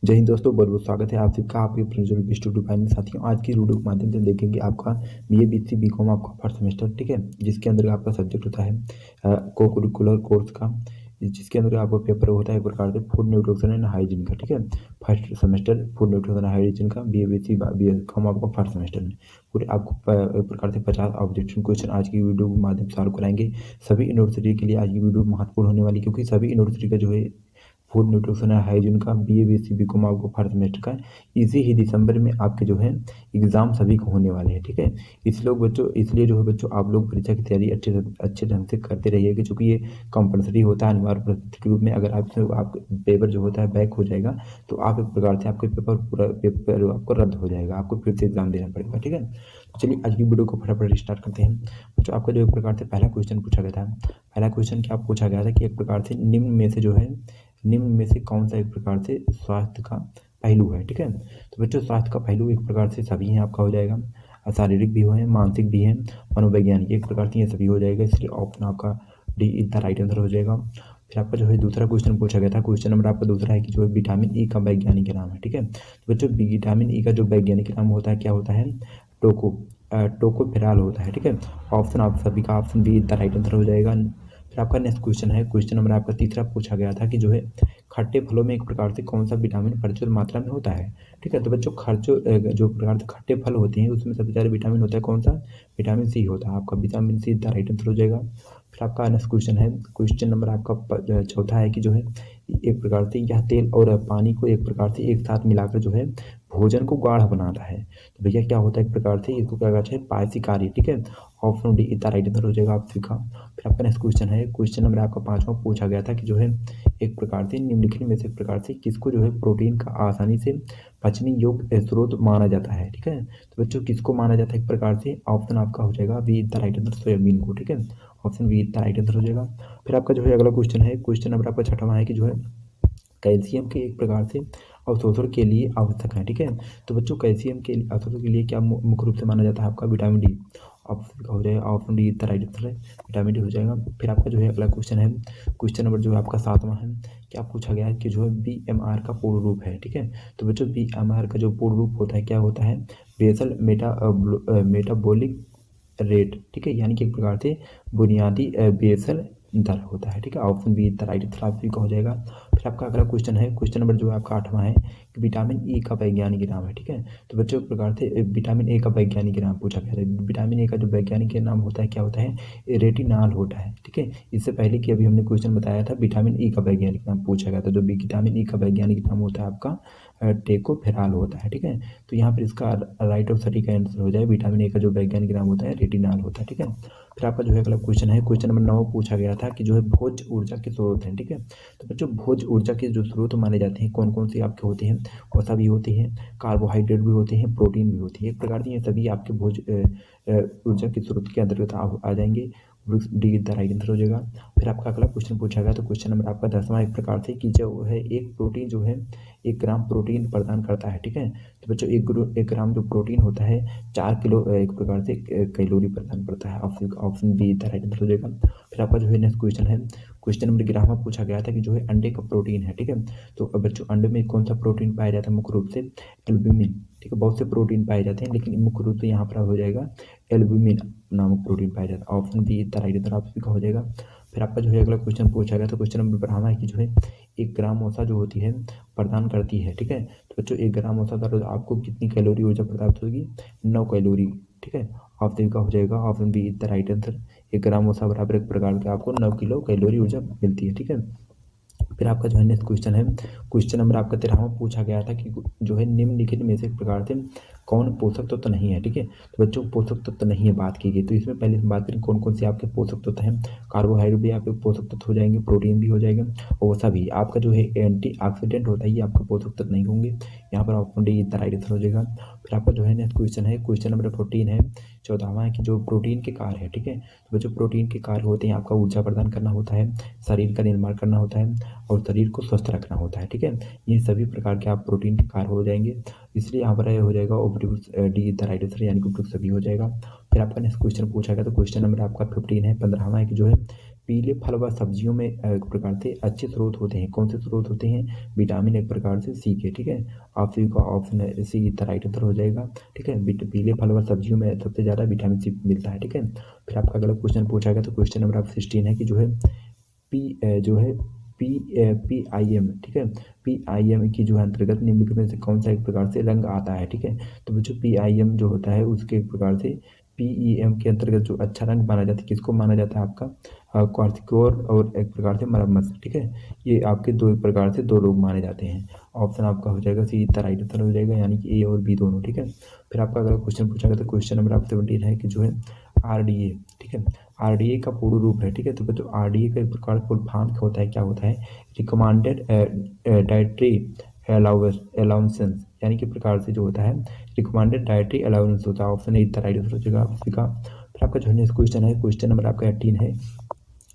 जय हिंद दोस्तों, बहुत बहुत स्वागत है आप सबका आपके प्रिंसिपल इंस्टीट्यूट फाइनेंस। साथियों, आज की वीडियो के माध्यम से देखेंगे आपका बीए बीएससी बीकॉम आपका फर्स्ट सेमेस्टर, ठीक है, जिसके अंदर आपका सब्जेक्ट होता है को करिकुलर कोर्स का, जिसके अंदर आपका पेपर होता है एक प्रकार से फूड न्यूट्रिशन एंड हाइजीन का, ठीक है। First semester food nutrition and hygiene का बीए बीएससी बीकॉम आपका फर्स्ट सेमेस्टर में पूरे आपको एक प्रकार से 50 ऑब्जेक्शन क्वेश्चन आज की वीडियो के माध्यम से सॉल्व कराएंगे। सभी यूनिवर्सिटी के लिए आज की वीडियो महत्वपूर्ण होने वाली, क्योंकि सभी यूनिवर्सिटी का जो है फूड न्यूट्रिशन एंड हाइजीन का बीए बीएससी बीकॉम आपको फर्स्ट सेमेस्टर का इसी ही दिसंबर में आपके जो है एग्जाम सभी को होने वाले हैं, ठीक है। इसलिए जो है बच्चों, आप लोग परीक्षा की तैयारी अच्छे ढंग से करते रहिएगा, क्योंकि ये कंपलसरी होता है अनिवार्य परिस्थिति के रूप में। अगर आप पेपर जो होता है बैक हो जाएगा तो आप एक प्रकार से आपके पेपर आपको रद्द हो जाएगा, आपको फिर से एग्जाम देना पड़ेगा, ठीक है। तो चलिए आज की वीडियो को फटाफट स्टार्ट करते हैं। बच्चों, आपका जो एक प्रकार से पहला क्वेश्चन पूछा गया था, पहला क्वेश्चन क्या पूछा गया था कि एक प्रकार से निम्न में से कौन सा एक प्रकार से स्वास्थ्य का पहलू है, ठीक है। तो बच्चों, स्वास्थ्य का पहलू एक प्रकार से सभी हैं, आपका हो जाएगा शारीरिक भी है, मानसिक भी है, मनोवैज्ञानिक, एक प्रकार से ये सभी हो जाएगा, इसलिए ऑप्शन आपका D is the right answer हो जाएगा। फिर आपका जो है दूसरा क्वेश्चन पूछा गया था, क्वेश्चन नंबर आपका दूसरा है कि जो है विटामिन ई का वैज्ञानिक नाम है, ठीक है। तो बच्चों, विटामिन ई का जो वैज्ञानिक नाम होता है क्या होता है, टोको टोकोफेराल होता है, ठीक है। ऑप्शन आप सभी का option be the right answer हो जाएगा। फिर आपका नेक्स्ट क्वेश्चन है, क्वेश्चन नंबर आपका तीसरा पूछा गया था कि जो है खट्टे फलों में एक प्रकार से कौन सा विटामिन प्रचुर मात्रा में होता है, ठीक है। तो बच्चों, जो प्रकार से खट्टे फल होते हैं उसमें सबसे ज़्यादा विटामिन होता है कौन सा, विटामिन सी होता है, आपका vitamin see the right answer हो जाएगा। फिर आपका नेक्स्ट क्वेश्चन है, क्वेश्चन नंबर आपका चौथा है कि जो है एक प्रकार से यह तेल और पानी को एक प्रकार से एक साथ मिलाकर जो है भोजन को गाढ़ा बनाता है। तो भैया क्या होता है, एक प्रकार से इसको क्या कहते हैं, पारसी कार्य, ठीक है। ऑप्शन डी इतना राइट आंसर हो जाएगा आप सीखा। फिर आपका नेक्स्ट क्वेश्चन है, क्वेश्चन नंबर आपका पांचवा पूछा गया था कि जो है एक प्रकार से निम्नलिखित में से एक प्रकार से किसको जो है प्रोटीन का आसानी से पचने योग्य स्रोत माना जाता है, ठीक है। तो बच्चों, किसको माना जाता है एक प्रकार से, ऑप्शन आपका हो जाएगा be the right answer, soybean को, ठीक है। Option be the right answer हो जाएगा। फिर आपका जो है अगला क्वेश्चन है, क्वेश्चन नंबर आपका छठवां है कि जो है कैल्शियम के एक प्रकार से अवशोषण के लिए आवश्यक है, ठीक है। तो बच्चों, कैल्शियम के अवशोषण के लिए क्या मुख्य रूप से माना जाता है, आपका विटामिन डी, ऑप्शन का हो जाएगा option D the right answer है, विटामिन डी हो जाएगा। फिर आपका जो है अगला क्वेश्चन है, क्वेश्चन नंबर जो है आपका सातवां है, क्या पूछा गया है कि जो है बीएमआर का पूर्ण रूप है, ठीक है। तो बच्चों, बीएमआर का जो पूर्ण रूप होता है क्या होता है, बेसल मेटाबॉलिक रेट, ठीक है, यानी कि एक प्रकार से बुनियादी बेसल दर होता है, ठीक है। Option be the right answer आपका हो जाएगा। फिर आपका अगला क्वेश्चन है, क्वेश्चन नंबर जो है आपका आठवां है कि विटामिन ई का वैज्ञानिक नाम है, ठीक है। तो बच्चों, एक प्रकार से विटामिन ए का वैज्ञानिक नाम पूछा गया था। विटामिन ए का जो वैज्ञानिक नाम होता है क्या होता है, रेटिनॉल होता है, ठीक है। इससे पहले कि अभी हमने क्वेश्चन बताया था विटामिन ई का वैज्ञानिक नाम पूछा गया था, जो विटामिन ई का वैज्ञानिक नाम होता है आपका टेकोफेराल होता है, ठीक है। तो यहाँ पर इसका राइट और सटीक आंसर हो जाए, विटामिन ए का जो वैज्ञानिक नाम होता है रेटिनॉल होता है, ठीक है। फिर आपका जो है अगला क्वेश्चन है, क्वेश्चन नंबर 9 पूछा गया था कि जो है भोज ऊर्जा के स्रोत हैं, ठीक है। तो बच्चों, भोज ऊर्जा के जो स्रोत माने जाते हैं कौन कौन से आपके होते हैं, वसा भी होते हैं, कार्बोहाइड्रेट भी होते हैं, प्रोटीन भी होती है, एक प्रकार से ये सभी आपके भोज ऊर्जा के स्रोत के अंतर्गत आ जाएंगे। डी द राइट आंसर हो जाएगा। फिर आपका अगला क्वेश्चन पूछा गया, तो क्वेश्चन नंबर आपका 10वां एक प्रकार से कि जो है एक प्रोटीन जो है 1 ग्राम प्रोटीन प्रदान करता है, ठीक है। तो बच्चों, 1 ग्राम जो प्रोटीन होता है 4 किलो एक प्रकार से कैलोरी प्रदान करता है, option be the right answer हो जाएगा। फिर आपका जो है नेक्स्ट क्वेश्चन है, क्वेश्चन नंबर 11वां पूछा गया था कि जो है अंडे का प्रोटीन है, ठीक है। तो बच्चों, अंडे में कौन सा प्रोटीन पाया जाता है, मुख्य रूप से एल्ब्यूमिन, ठीक है। बहुत से प्रोटीन पाए जाते हैं लेकिन मुख्य रूप से यहाँ पर हो जाएगा एल्ब्यूमिन नामक प्रोटीन पाया जाता है, option be the right answer आपका हो जाएगा। फिर आपका जो है अगला क्वेश्चन पूछा गया, तो क्वेश्चन नंबर 12वां है कि जो है 1 ग्राम वसा जो होती है प्रदान करती है, ठीक है। तो बच्चों, 1 ग्राम वसा द्वारा आपको कितनी कैलोरी ऊर्जा प्राप्त होगी, 9 कैलोरी, ठीक है। ऑप्शन का हो जाएगा option be the right answer, 1 ग्राम वसा बराबर एक प्रकार के आपको 9 किलो कैलोरी ऊर्जा मिलती है, ठीक है। फिर आपका जो है नेक्स्ट क्वेश्चन है, क्वेश्चन नंबर आपका 13वां पूछा गया था कि जो है निम्नलिखित में से एक प्रकार से कौन पोषक तत्व नहीं है, ठीक है। तो बच्चों, पोषक तत्व नहीं है बात की गई, तो इसमें पहले हम बात करें कौन कौन से आपके पोषक तत्व हैं। कार्बोहाइड्रेट भी आपके पोषक तत्व हो जाएंगे, प्रोटीन भी हो जाएगा, और वो सभी आपका जो है एंटीऑक्सीडेंट होता है ये आपके पोषक तत्व नहीं होंगे, यहाँ पर option D the right answer हो जाएगा। फिर आपका जो है नेक्स्ट क्वेश्चन है, क्वेश्चन नंबर 14 है, 14वां है कि जो प्रोटीन के कार्य है, ठीक है। तो बच्चों, प्रोटीन के कार्य होते हैं आपका ऊर्जा प्रदान करना होता है, शरीर का निर्माण करना होता है, और शरीर को स्वस्थ रखना होता है, ठीक है। ये सभी प्रकार के आप प्रोटीन के कार्य हो जाएंगे, इसलिए यहाँ पर हो जाएगा डी द राइट आंसर, यानी कि उपयुक्त सभी हो जाएगा। फिर आपका नेक्स्ट क्वेश्चन पूछा गया, तो क्वेश्चन नंबर आपका 15 है, 15वां है कि जो है पीले फल व सब्जियों में एक प्रकार से अच्छे स्रोत होते हैं। कौन से स्रोत होते हैं? विटामिन एक प्रकार से सी के, ठीक है। आप सभी का ऑप्शन है सी द राइट आंसर हो जाएगा, ठीक है। पीले फल व सब्जियों में सबसे ज़्यादा विटामिन सी मिलता है, ठीक है। फिर आपका अगला क्वेश्चन पूछा गया, तो क्वेश्चन नंबर आप 16 है कि जो है जो है PIM, ठीक है। PIM की जो है अंतर्गत निम्नलिखित में से कौन सा एक प्रकार से रंग आता है, ठीक है। तो बच्चों PIM जो होता है उसके एक प्रकार से PEM के अंतर्गत जो अच्छा रंग माना जाता है, किसको माना जाता है? आपका क्वार्थिकोर और एक प्रकार से मरम्मत, ठीक है। ये आपके दो एक प्रकार से दो लोग माने जाते हैं। ऑप्शन आपका हो जाएगा सी द राइट आंसर हो जाएगा, यानी कि ए और बी दोनों, ठीक है। फिर आपका अगला क्वेश्चन पूछा गया, तो क्वेश्चन नंबर आप 17 है कि जो है RDA, ठीक है। RDA का पूर्ण रूप है, ठीक है। तो बच्चों RDA का एक प्रकार फुल फॉर्म होता है, क्या होता है? रिकमेंडेड डाइटरी अलाउंसेंस, यानी कि प्रकार से जो होता है रिकमेंडेड डाइटरी अलाउंस होता है। ऑप्शन ए राइट आंसर हो जाएगा आपका। फिर आपका जो है नेक्स्ट क्वेश्चन है, क्वेश्चन नंबर आपका 18 है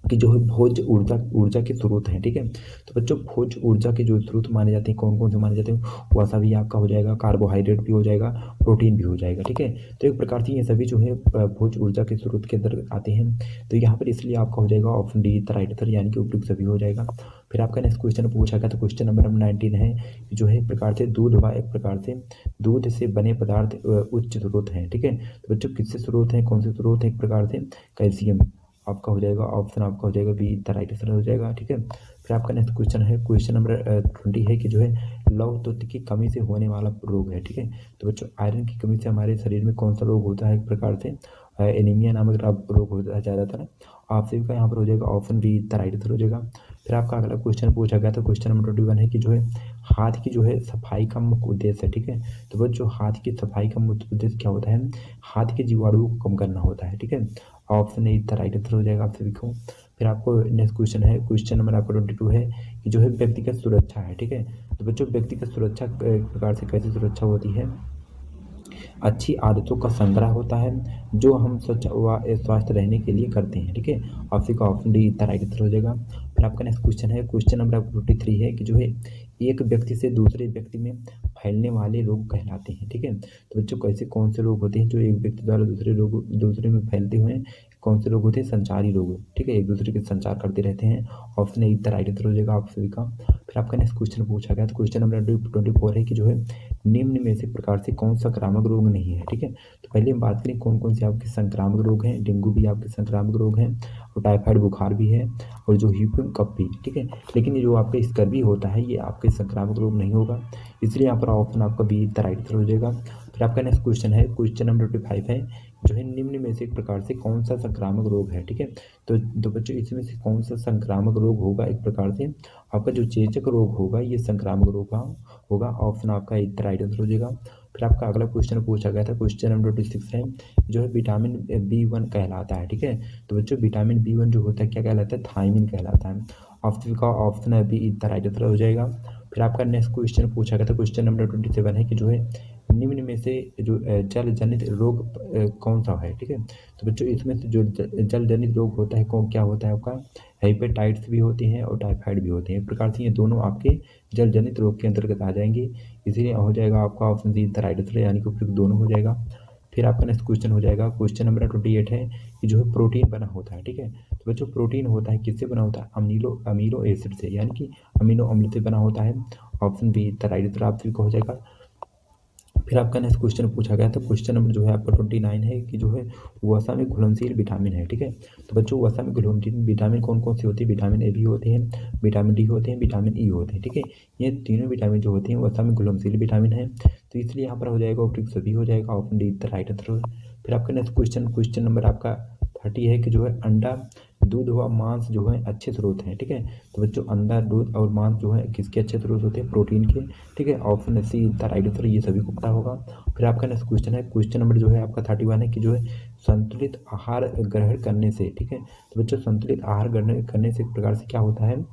कि जो है भोज्य ऊर्जा के स्रोत हैं, ठीक है। तो बच्चों भोज्य ऊर्जा के जो स्रोत माने जाते हैं, कौन कौन से माने जाते हैं? वसा भी आपका हो जाएगा, कार्बोहाइड्रेट भी हो जाएगा, प्रोटीन भी हो जाएगा, ठीक है। तो एक प्रकार से ये सभी जो है भोज्य ऊर्जा के स्रोत के अंदर आते हैं। तो यहाँ पर इसलिए आपका हो जाएगा option D the right answer, यानी कि उपयुक्त सभी हो जाएगा। फिर आपका नेक्स्ट क्वेश्चन पूछा गया, तो क्वेश्चन नंबर 19 है कि जो है एक प्रकार से दूध व एक प्रकार से दूध से बने पदार्थ उच्च स्रोत हैं, ठीक है। तो बच्चों किससे स्रोत हैं, कौन से स्रोत हैं? एक प्रकार से कैल्शियम आपका हो जाएगा, ऑप्शन आपका हो जाएगा बी द राइट आंसर हो जाएगा, ठीक है। फिर आपका नेक्स्ट क्वेश्चन है, क्वेश्चन नंबर 20 है कि जो है लौह तत्व की कमी से होने वाला रोग है, ठीक है। तो बच्चों आयरन की कमी से हमारे शरीर में कौन सा रोग होता है? एक प्रकार से एनीमिया नामक रोग होता है ज़्यादातर। आप सभी का यहाँ पर हो जाएगा option be the right answer हो जाएगा। फिर आपका अगला क्वेश्चन पूछा गया, तो क्वेश्चन नंबर 21 है कि जो है हाथ की जो है सफाई का मुख्य उद्देश्य है, ठीक है। तो बच्चों हाथ की सफाई का मुख्य उद्देश्य क्या होता है? हाथ के जीवाणुओं को कम करना होता है, ठीक है। Option A the right answer हो जाएगा आप सभी को। फिर आपको नेक्स्ट क्वेश्चन है, क्वेश्चन नंबर आपका 22 है कि जो है व्यक्तिगत सुरक्षा है, ठीक है। तो बच्चों व्यक्तिगत सुरक्षा एक प्रकार से कैसी सुरक्षा होती है? अच्छी आदतों का संग्रह होता है जो हम स्वच्छ व स्वस्थ रहने के लिए करते हैं, ठीक है। आपसी का option D the right answer हो जाएगा। फिर आपका नेक्स्ट क्वेश्चन है, क्वेश्चन नंबर आपका 23 है कि जो है एक व्यक्ति से दूसरे व्यक्ति में फैलने वाले रोग कहलाते हैं, ठीक है। तो बच्चों कैसे कौन से रोग होते हैं जो एक व्यक्ति द्वारा दूसरे में फैलते हुए? कौन से रोग होते हैं? संचारी रोग, ठीक है, एक दूसरे के संचार करते रहते हैं। Option A the right answer हो जाएगा आप सभी का। फिर आपका नेक्स्ट क्वेश्चन पूछा गया, तो क्वेश्चन नंबर 24 है कि जो है निम्न में से प्रकार से कौन संक्रामक रोग नहीं है, ठीक है। तो पहले हम बात करें कौन कौन से आपके संक्रामक रोग हैं। डेंगू भी आपके संक्रामक रोग हैं, और टाइफाइड बुखार भी है, और जो ह्यूपिंग कफ भी, ठीक है। लेकिन ये जो आपके स्कर्वी होता है ये आपके संक्रामक रोग नहीं होगा, इसलिए यहाँ पर ऑप्शन आपका बी द राइट आंसर हो जाएगा। फिर आपका नेक्स्ट क्वेश्चन है, क्वेश्चन नंबर 25 है जो है निम्न में से एक प्रकार से कौन सा संक्रामक रोग है, ठीक है। तो बच्चों इसमें से कौन सा संक्रामक रोग होगा? एक प्रकार से आपका जो चेचक रोग होगा ये संक्रामक रोग होगा। ऑप्शन आपका द राइट आंसर हो जाएगा। फिर आपका अगला क्वेश्चन पूछा गया था, क्वेश्चन नंबर 26 है जो है विटामिन B1 कहलाता है, ठीक है। तो बच्चों विटामिन B1 जो होता है क्या कहलाता है? थायमिन कहलाता है। ऑप्शन का ऑप्शन है बी द राइट आंसर हो जाएगा। फिर आपका नेक्स्ट क्वेश्चन पूछा गया था, क्वेश्चन नंबर 27 है कि जो है निम्न में से जो जल जनित रोग कौन सा है, ठीक है। तो बच्चों इसमें से जो जल जनित रोग होता है कौन क्या होता है? आपका हेपेटाइटिस भी होती हैं और टाइफाइड भी होते हैं। एक प्रकार से ये दोनों आपके जल जनित रोग के अंतर्गत आ जाएंगे, इसीलिए हो जाएगा आपका option see the right answer, यानी कि उपयुक्त दोनों हो जाएगा। फिर आपका नेक्स्ट क्वेश्चन हो जाएगा, क्वेश्चन नंबर 28 है कि जो है प्रोटीन बना होता है, ठीक है। तो बच्चों प्रोटीन होता है किससे बना होता है? अमीनो एसिड से, यानी कि अमीनो अम्ल से बना होता है। Option be the right answer आप सभी को हो जाएगा। फिर आपका नेक्स्ट क्वेश्चन पूछा गया था, क्वेश्चन नंबर जो है आपका 29 है कि जो है वसा में घुलनशील विटामिन है, ठीक है। तो बच्चों वसा में घुलनशील विटामिन कौन कौन से होते हैं? विटामिन ए भी होते हैं, विटामिन डी होते हैं, विटामिन ई होते हैं, ठीक है। ये तीनों विटामिन जो होते हैं वसा में घुलनशील विटामिन है, तो इसलिए यहाँ पर हो जाएगा उपयुक्त सभी हो जाएगा, option D the right answer. फिर आपका नेक्स्ट क्वेश्चन नंबर आपका 30 है कि जो है अंडा, दूध व मांस जो है अच्छे स्रोत हैं, ठीक है। तो बच्चों अंडा, दूध और मांस जो है किसके अच्छे स्रोत होते हैं? प्रोटीन के, ठीक है। Option see the right answer, ये सभी को पता होगा। फिर आपका नेक्स्ट क्वेश्चन है, क्वेश्चन नंबर जो है आपका 31 है कि जो है संतुलित आहार ग्रहण करने से, ठीक है। तो बच्चों संतुलित आहार ग्रहण करने से एक प्रकार से क्या होता है?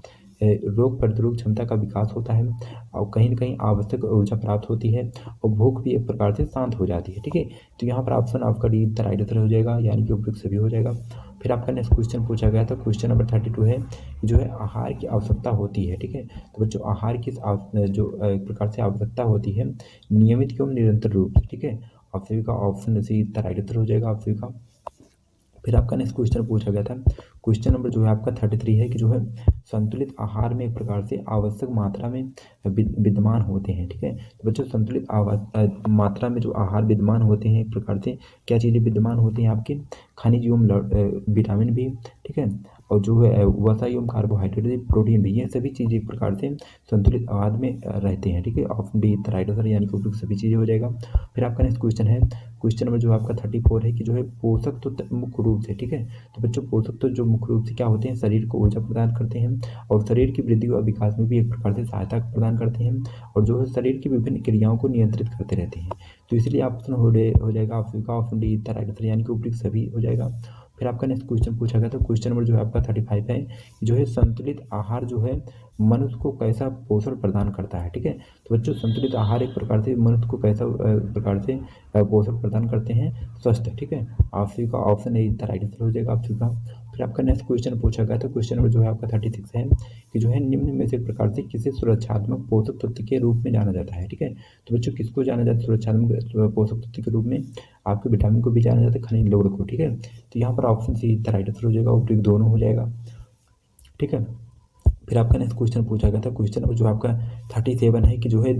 रोग प्रतिरोधक क्षमता का विकास होता है, और कहीं ना कहीं आवश्यक ऊर्जा प्राप्त होती है, और भूख भी एक प्रकार से शांत हो जाती है, ठीक है। तो यहाँ पर ऑप्शन आपका डी द राइट आंसर हो जाएगा, यानी कि उपयुक्त सभी हो जाएगा। फिर आपका नेक्स्ट क्वेश्चन पूछा गया था, क्वेश्चन नंबर 32 है जो है आहार की आवश्यकता होती है, ठीक है। तो बच्चों आहार की जो एक प्रकार से आवश्यकता होती है नियमित एवं निरंतर रूप से, ठीक है। आप सभी का option see the right answer हो जाएगा आप सभी का। फिर आपका नेक्स्ट क्वेश्चन पूछा गया था, क्वेश्चन नंबर जो है आपका 33 है कि जो है संतुलित आहार में एक प्रकार से आवश्यक मात्रा में विद्यमान होते हैं। ठीक है, तो बच्चों संतुलित मात्रा में जो आहार विद्यमान होते हैं एक प्रकार से क्या चीज़ें विद्यमान होती हैं आपके, खनिज एवं विटामिन भी, ठीक है, और जो है वसा एवं कार्बोहाइड्रेट भी, प्रोटीन भी, ये सभी चीज़ें एक प्रकार से संतुलित आहार में रहते हैं। ठीक है, option D the right answer, यानी कि उपयुक्त सभी चीज़ें हो जाएगा। फिर आपका नेक्स्ट क्वेश्चन है, क्वेश्चन नंबर जो आपका 34 है कि जो है पोषक तत्व मुख्य रूप से, ठीक है, तो बच्चों पोषक तत्व जो मुख्य रूप से क्या होते हैं, शरीर को ऊर्जा प्रदान करते हैं और शरीर की वृद्धि और विकास में भी एक प्रकार से सहायता प्रदान करते हैं और जो है शरीर की विभिन्न क्रियाओं को नियंत्रित करते रहते हैं। तो इसलिए ऑप्शन हो जाएगा आपका option D the right answer, यानी कि उपयुक्त सभी हो जाएगा। फिर आपका नेक्स्ट क्वेश्चन पूछा गया, तो क्वेश्चन नंबर जो है आपका 35 है, जो है संतुलित आहार जो है मनुष्य को कैसा पोषण प्रदान करता है। ठीक है, तो बच्चों संतुलित आहार एक प्रकार से मनुष्य को कैसा प्रकार से पोषण प्रदान करते हैं, स्वस्थ। ठीक है, आप सभी का option A the right answer हो जाएगा आप सभी का। फिर आपका नेक्स्ट क्वेश्चन पूछा गया, तो क्वेश्चन नंबर जो है आपका 36 है कि जो है निम्न में से एक प्रकार से किसे सुरक्षात्मक पोषक तत्व के रूप में जाना जाता है। ठीक है, तो बच्चों किसको जाना जाता है सुरक्षात्मक पोषक तत्व के रूप में, आपके विटामिन को भी जाना जाता है, खनिज लवण को। ठीक है, तो यहाँ पर option see the right answer हो जाएगा, उपयुक्त दोनों हो जाएगा। ठीक है, फिर आपका नेक्स्ट क्वेश्चन पूछा गया था, क्वेश्चन नंबर जो आपका 37 है कि जो है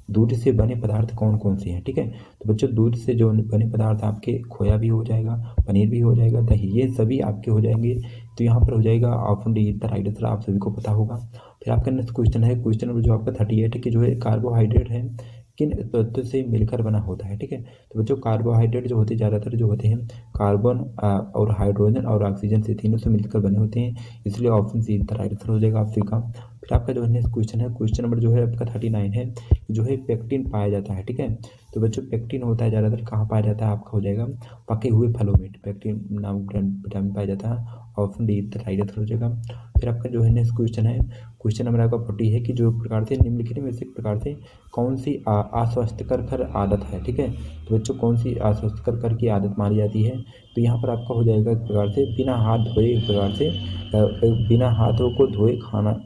दूध से बने पदार्थ कौन कौन से हैं। ठीक है, तो बच्चों दूध से जो बने पदार्थ आपके खोया भी हो जाएगा, पनीर भी हो जाएगा, दही, ये सभी आपके हो जाएंगे। तो यहाँ पर हो जाएगा option D the right answer, आप सभी को पता होगा। फिर आपका नेक्स्ट क्वेश्चन है, क्वेश्चन नंबर जो आपका 38 है कि जो है कार्बोहाइड्रेट है किन तत्वों से मिलकर बना होता है। ठीक है, तो बच्चों कार्बोहाइड्रेट जो होते हैं ज़्यादातर जो होते हैं कार्बन और हाइड्रोजन और ऑक्सीजन से, तीनों से मिलकर बने होते हैं, इसलिए option see the right answer हो जाएगा आप सभी का। फिर आपका जो है नेक्स्ट क्वेश्चन है, क्वेश्चन नंबर जो है आपका 39 है, जो है पेक्टिन पाया जाता है। ठीक है, तो बच्चों पेक्टिन होता है ज़्यादातर कहाँ पाया जाता है, आपका हो जाएगा पके हुए फलों में पेक्टिन नामक विटामिन पाया जाता है, option D the right answer हो जाएगा। फिर आपका जो है नेक्स्ट क्वेश्चन है, क्वेश्चन नंबर आपका 40 है कि जो प्रकार से निम्नलिखित में से एक प्रकार से कौन सी अस्वास्थ्यकर आदत है। ठीक है, तो बच्चों कौन सी अस्वास्थ्यकर की आदत मानी जाती है, तो यहाँ पर आपका हो जाएगा एक प्रकार से बिना हाथ धोए, एक प्रकार से बिना हाथों को धोए खाना।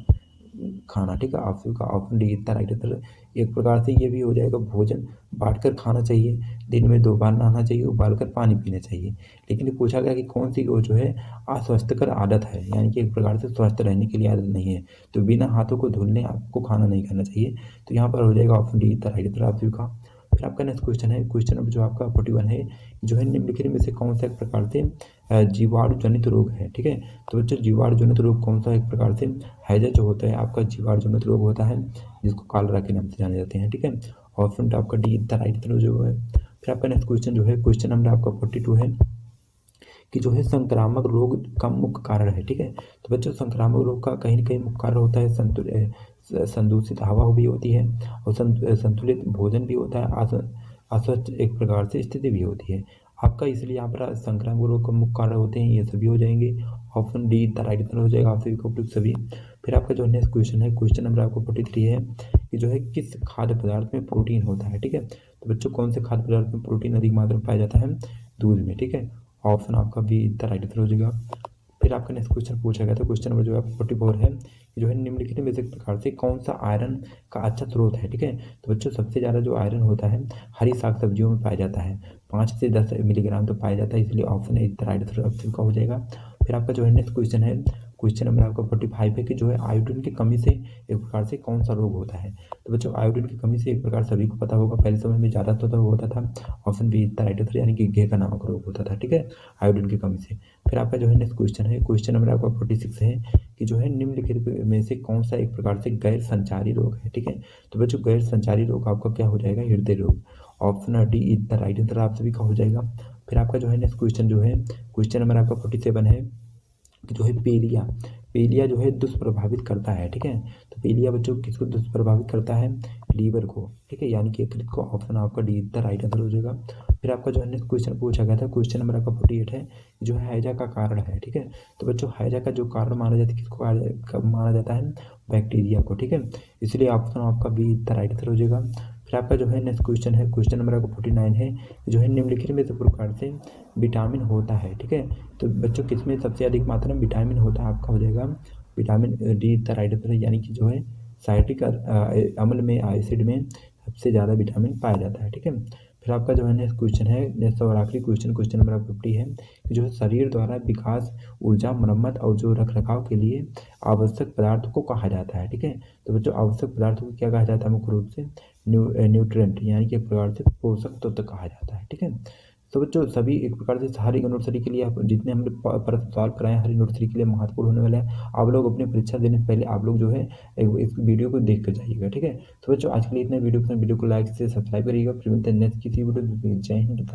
ठीक है, आप सभी का option D the right answer. एक प्रकार से ये भी हो जाएगा भोजन बांटकर खाना चाहिए, दिन में 2 बार नहाना चाहिए, उबालकर पानी पीना चाहिए। लेकिन ये पूछा गया कि कौन सी वो जो है अस्वास्थ्यकर आदत है, यानी कि एक प्रकार से स्वस्थ रहने के लिए आदत नहीं है, तो बिना हाथों को धुलने आपको खाना नहीं खाना चाहिए। तो यहाँ पर हो जाएगा option D the right answer आप सभी का। फिर आपका नेक्स्ट क्वेश्चन है, क्वेश्चन नंबर जो आपका 41 है, जो है निम्नलिखित में से कौन सा एक प्रकार से जीवाणु जनित रोग है। ठीक है, तो बच्चों जीवाणु जनित रोग कौन सा, एक प्रकार से हैजा जो होता है आपका जीवाणु जनित रोग होता है, जिसको कालरा के नाम से जाने जाते हैं। ठीक है, ऑप्शन आपका डी द राइट आंसर जो है। फिर आपका नेक्स्ट क्वेश्चन जो है, क्वेश्चन नंबर आपका 42 है कि जो है संक्रामक रोग का मुख्य कारण है। ठीक है, तो बच्चों संक्रामक रोग का कहीं ना कहीं मुख्य कारण होता है संदूषित हवा भी होती है और संतुलित भोजन भी होता है, अस्वस्थ एक प्रकार से स्थिति भी होती है आपका, इसलिए यहाँ पर संक्रामक रोग का मुख्य कारण होते हैं, ये सभी हो जाएंगे, option D the right answer हो जाएगा आप सभी को उपयुक्त सभी। फिर आपका जो नेक्स्ट क्वेश्चन है, क्वेश्चन नंबर आपको 43 है कि जो है किस खाद्य पदार्थ में प्रोटीन होता है। ठीक है, तो बच्चों कौन से खाद्य पदार्थ में प्रोटीन अधिक मात्रा में पाया जाता है, दूध में। ठीक है, ऑप्शन आपका बी द राइट आंसर हो जाएगा। फिर आपका नेक्स्ट क्वेश्चन पूछा गया था, क्वेश्चन नंबर जो है 44 है, जो है निम्नलिखित में से एक प्रकार से कौन सा आयरन का अच्छा स्रोत है। ठीक है, तो बच्चों सबसे ज़्यादा जो आयरन होता है हरी साग सब्जियों में पाया जाता है, 5 से 10 मिलीग्राम तो पाया जाता है, इसलिए option A the right answer option का हो जाएगा। फिर आपका जो है नेक्स्ट क्वेश्चन है, क्वेश्चन नंबर आपका 45 है कि जो है आयोडीन की कमी से एक प्रकार से कौन सा रोग होता है। तो बच्चों आयोडीन की कमी से एक प्रकार सभी को पता होगा, पहले समय में ज़्यादा तो होता था, option be the right answer, यानी कि घेका नामक रोग होता था। ठीक है, आयोडीन की कमी से। फिर आपका जो है नेक्स्ट क्वेश्चन है, क्वेश्चन नंबर आपका 46 है कि जो है निम्नलिखित में से कौन सा एक प्रकार से गैर संचारी रोग है। ठीक है, तो बच्चों गैर संचारी रोग आपका क्या हो जाएगा, हृदय रोग, option D is the right answer आप सभी का हो जाएगा। फिर आपका जो है नेक्स्ट क्वेश्चन जो है, क्वेश्चन नंबर आपका 47 है कि जो है पीलिया जो है दुष्प्रभावित करता है। ठीक है, तो पीलिया बच्चों किसको दुष्प्रभावित करता है, लीवर को। ठीक है, यानी कि यकृत को, ऑप्शन आपका डी द राइट आंसर हो जाएगा। फिर आपका जो है नेक्स्ट क्वेश्चन पूछा गया था, क्वेश्चन नंबर आपका 48 है, जो है हैजा का कारण है। ठीक है, तो बच्चों हैजा का जो कारण माना जाता है, किसको माना जाता है, बैक्टीरिया को। ठीक है, इसलिए ऑप्शन आपका बी द राइट आंसर हो जाएगा। फिर आपका जो है नेक्स्ट क्वेश्चन है, क्वेश्चन नंबर आपका 49 है, जो है निम्नलिखित में से प्रकार से विटामिन होता है। ठीक है, तो बच्चों किसमें सबसे अधिक मात्रा में विटामिन होता है, आपका हो जाएगा vitamin D the right answer, यानी कि जो है साइट्रिक अम्ल में, एसिड में सबसे ज़्यादा विटामिन पाया जाता है। ठीक है, फिर आपका जो है नेक्स्ट क्वेश्चन है, नेक्स्ट और आखिरी क्वेश्चन, क्वेश्चन नंबर आपका 50 है कि जो है शरीर द्वारा विकास, ऊर्जा, मरम्मत और जो रखरखाव के लिए आवश्यक पदार्थ को कहा जाता है। ठीक है, तो बच्चों आवश्यक पदार्थों को क्या कहा जाता है? मुख्य रूप से न्यूट्रिएंट, यानी कि एक प्रकार से पोषक तत्व कहा जाता है। ठीक है, तो बच्चों सभी एक प्रकार से हर यूनिवर्सिटी के लिए आप जितने हमने प्रश्न सॉल्व कराए हर यूनिवर्सिटी के लिए महत्वपूर्ण होने वाला है। आप लोग अपनी परीक्षा देने से पहले आप लोग जो है इस वीडियो को देख कर जाइएगा। ठीक है, तो बच्चों आज के लिए इतना वीडियो पसंद, वीडियो को लाइक से सब्सक्राइब करिएगा। फिर मिलते हैं नेक्स्ट किसी वीडियो में। जय हिंद।